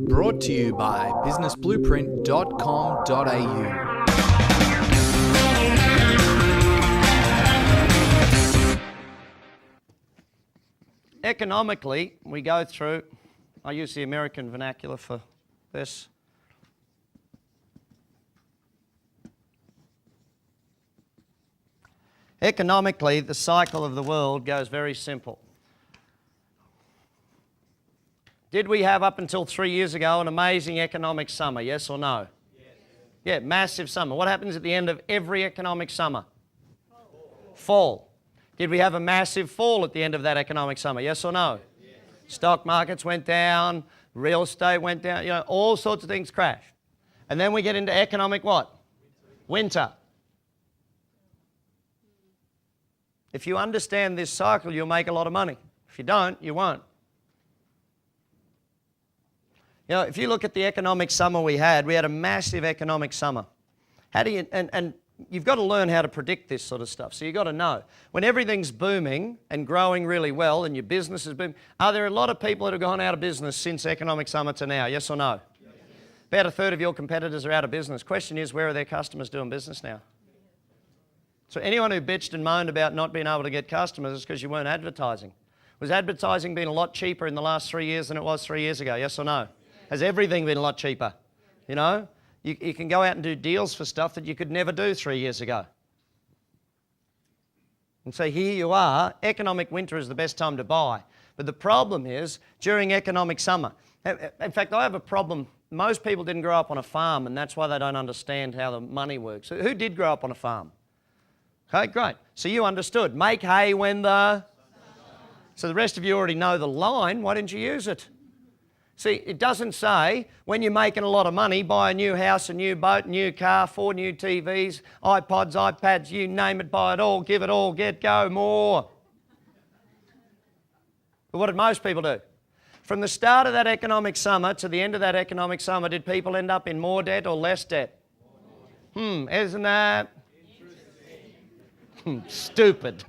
Brought to you by businessblueprint.com.au. Economically, we go through, I use the American vernacular for this. Economically, the cycle of the world goes very simple. Did we have up until 3 years ago an amazing economic summer, yes or no? Yes. Yeah, massive summer. What happens at the end of every economic summer? Fall. Did we have a massive fall at the end of that economic summer, yes or no? Yes. Stock markets went down, real estate went down, all sorts of things crashed. And then we get into economic what? Winter. If you understand this cycle, you'll make a lot of money. If you don't, you won't. If you look at the economic summer we had a massive economic summer. How do you, and you've got to learn how to predict this sort of stuff. So you've got to know. When everything's booming and growing really well and your business is booming, are there a lot of people that have gone out of business since economic summer to now, yes or no? Yes. About a third of your competitors are out of business. Question is, where are their customers doing business now? So anyone who bitched and moaned about not being able to get customers is because you weren't advertising. Was advertising been a lot cheaper in the last 3 years than it was 3 years ago, yes or no? Has everything been a lot cheaper? You can go out and do deals for stuff that you could never do 3 years ago. And so here you are, economic winter is the best time to buy. But the problem is, during economic summer, in fact, I have a problem. Most people didn't grow up on a farm, and that's why they don't understand how the money works. Who did grow up on a farm? Okay, great. So you understood. Make hay when the... So the rest of you already know the line. Why didn't you use it? See, it doesn't say when you're making a lot of money, buy a new house, a new boat, a new car, 4 new TVs, iPods, iPads, you name it, buy it all, give it all, get, go, more. But what did most people do? From the start of that economic summer to the end of that economic summer, did people end up in more debt or less debt? Isn't that? Stupid.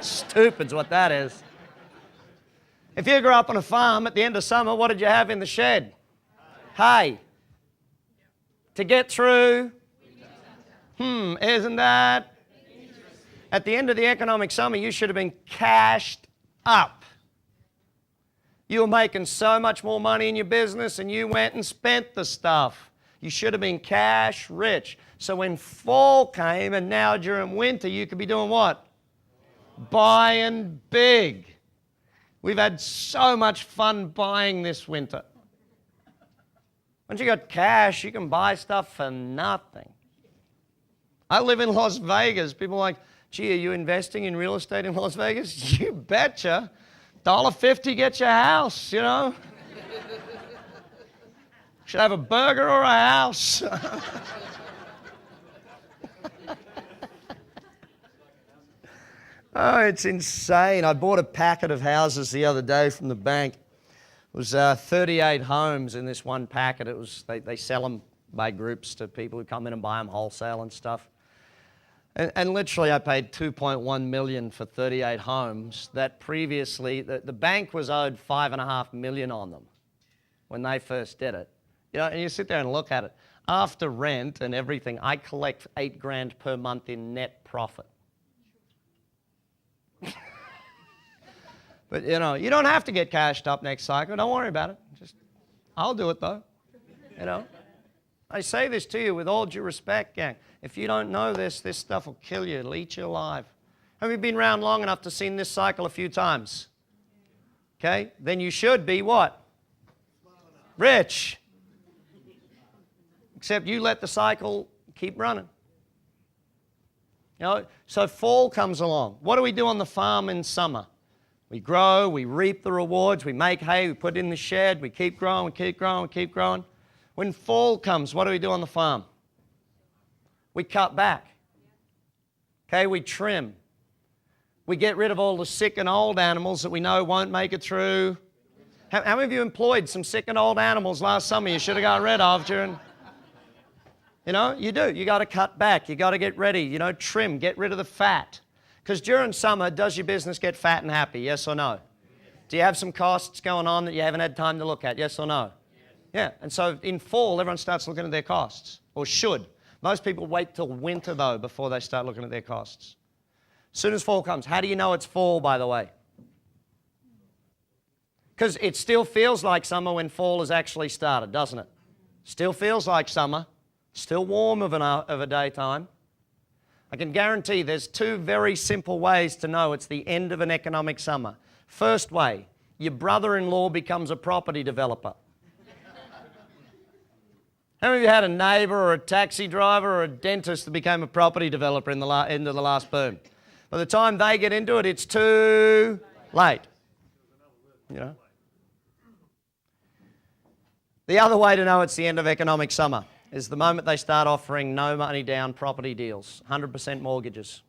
Stupid's what that is. If you grew up on a farm at the end of summer, what did you have in the shed? Hay. To get through? Isn't that? At the end of the economic summer, you should have been cashed up. You were making so much more money in your business and you went and spent the stuff. You should have been cash rich. So when fall came and now during winter, you could be doing what? Buying big. We've had so much fun buying this winter. Once you got cash, you can buy stuff for nothing. I live in Las Vegas. People are like, gee, are you investing in real estate in Las Vegas? You betcha. $1.50 gets your house, Should have a burger or a house. Oh, it's insane. I bought a packet of houses the other day from the bank. It was 38 homes in this one packet. They sell them by groups to people who come in and buy them wholesale and stuff. And literally I paid $2.1 million for 38 homes that previously, the bank was owed $5.5 million on them when they first did it. And you sit there and look at it. After rent and everything, I collect $8,000 per month in net profit. But, you don't have to get cashed up next cycle. Don't worry about it. I'll do it, though. I say this to you with all due respect, gang. If you don't know this stuff will kill you. It'll eat you alive. Have you been around long enough to see this cycle a few times? Okay? Then you should be what? Rich. Except you let the cycle keep running. So fall comes along. What do we do on the farm in summer? We grow, we reap the rewards, we make hay, we put it in the shed, we keep growing, we keep growing, we keep growing. When fall comes, what do we do on the farm? We cut back. Okay, we trim. We get rid of all the sick and old animals that we know won't make it through. How many of you employed some sick and old animals last summer you should have got rid of during... You do. You got to cut back. You got to get ready. Trim. Get rid of the fat. Because during summer, does your business get fat and happy? Yes or no? Do you have some costs going on that you haven't had time to look at? Yes or no? Yeah, and so in fall, everyone starts looking at their costs, or should. Most people wait till winter, though, before they start looking at their costs. As soon as fall comes, how do you know it's fall, by the way? Because it still feels like summer when fall has actually started, doesn't it? Still feels like summer, still warm of a daytime. I can guarantee there's two very simple ways to know it's the end of an economic summer. First way, your brother-in-law becomes a property developer. How many of you had a neighbour or a taxi driver or a dentist that became a property developer in the end of the last boom? By the time they get into it, it's too late. You know? The other way to know it's the end of economic summer is the moment they start offering no money down property deals, 100% mortgages.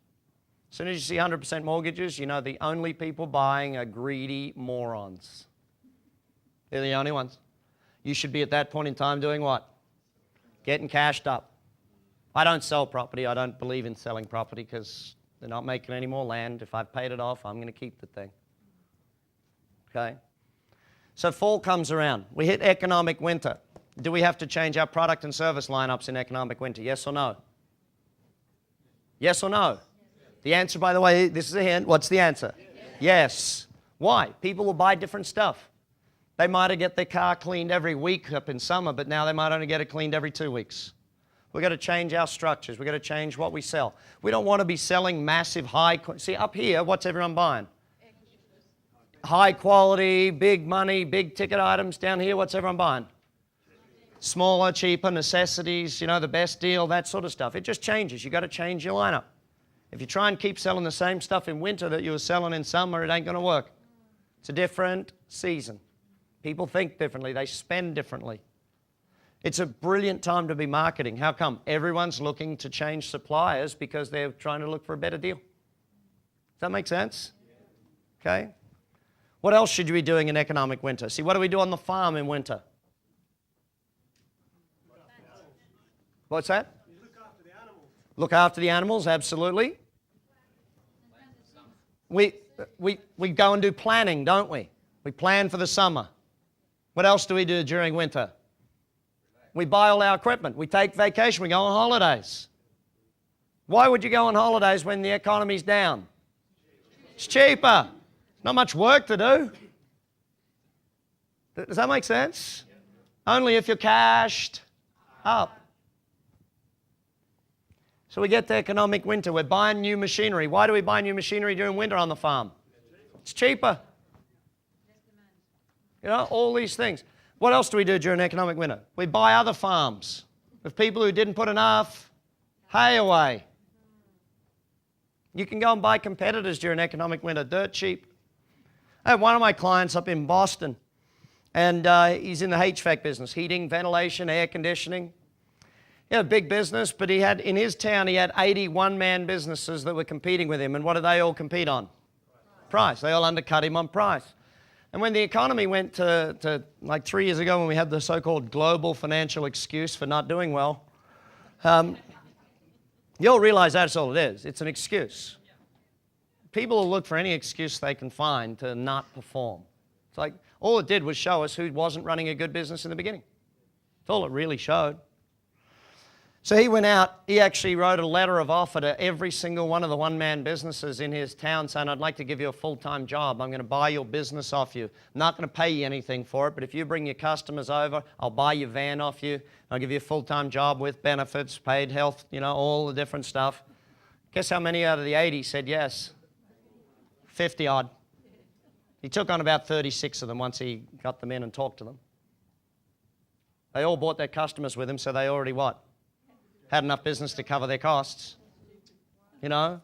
As soon as you see 100% mortgages, you know the only people buying are greedy morons. They're the only ones. You should be at that point in time doing what? Getting cashed up. I don't sell property. I don't believe in selling property because they're not making any more land. If I've paid it off, I'm going to keep the thing. Okay? So fall comes around. We hit economic winter. Do we have to change our product and service lineups in economic winter? Yes or no? Yes or no? The answer, by the way, this is a hint. What's the answer? Yes. Why? People will buy different stuff. They might have get their car cleaned every week up in summer, but now they might only get it cleaned every 2 weeks. We've got to change our structures. We've got to change what we sell. We don't want to be selling massive see, up here, what's everyone buying? High quality, big money, big ticket items. Down here, what's everyone buying? Smaller, cheaper, necessities, you know, the best deal, that sort of stuff. It just changes. You've got to change your lineup. If you try and keep selling the same stuff in winter that you were selling in summer, it ain't going to work. It's a different season. People think differently. They spend differently. It's a brilliant time to be marketing. How come? Everyone's looking to change suppliers because they're trying to look for a better deal. Does that make sense? Okay. What else should you be doing in economic winter? See, what do we do on the farm in winter? What's that? You look after the animals. Look after the animals, absolutely. We go and do planning, don't we? We plan for the summer. What else do we do during winter? We buy all our equipment. We take vacation. We go on holidays. Why would you go on holidays when the economy's down? It's cheaper. Not much work to do. Does that make sense? Only if you're cashed up. So we get to economic winter. We're buying new machinery. Why do we buy new machinery during winter on the farm? It's cheaper. You know, all these things. What else do we do during economic winter? We buy other farms of people who didn't put enough hay away. You can go and buy competitors during economic winter, dirt cheap. I had one of my clients up in Boston, and he's in the HVAC business, heating, ventilation, air conditioning. He had a big business, but in his town, he had 80 one-man businesses that were competing with him. And what did they all compete on? Price. They all undercut him on price. And when the economy went to like 3 years ago when we had the so-called global financial excuse for not doing well, you'll realize that's all it is. It's an excuse. People will look for any excuse they can find to not perform. It's like all it did was show us who wasn't running a good business in the beginning. That's all it really showed. So he went out, he actually wrote a letter of offer to every single one of the one-man businesses in his town saying, I'd like to give you a full-time job. I'm going to buy your business off you. I'm not going to pay you anything for it, but if you bring your customers over, I'll buy your van off you. I'll give you a full-time job with benefits, paid health, you know, all the different stuff. Guess how many out of the 80 said yes? 50 odd. He took on about 36 of them once he got them in and talked to them. They all bought their customers with him, so they already what? Had enough business to cover their costs, you know.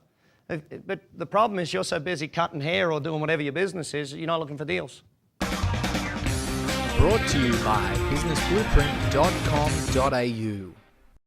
But the problem is you're so busy cutting hair or doing whatever your business is, you're not looking for deals. Brought to you by businessblueprint.com.au.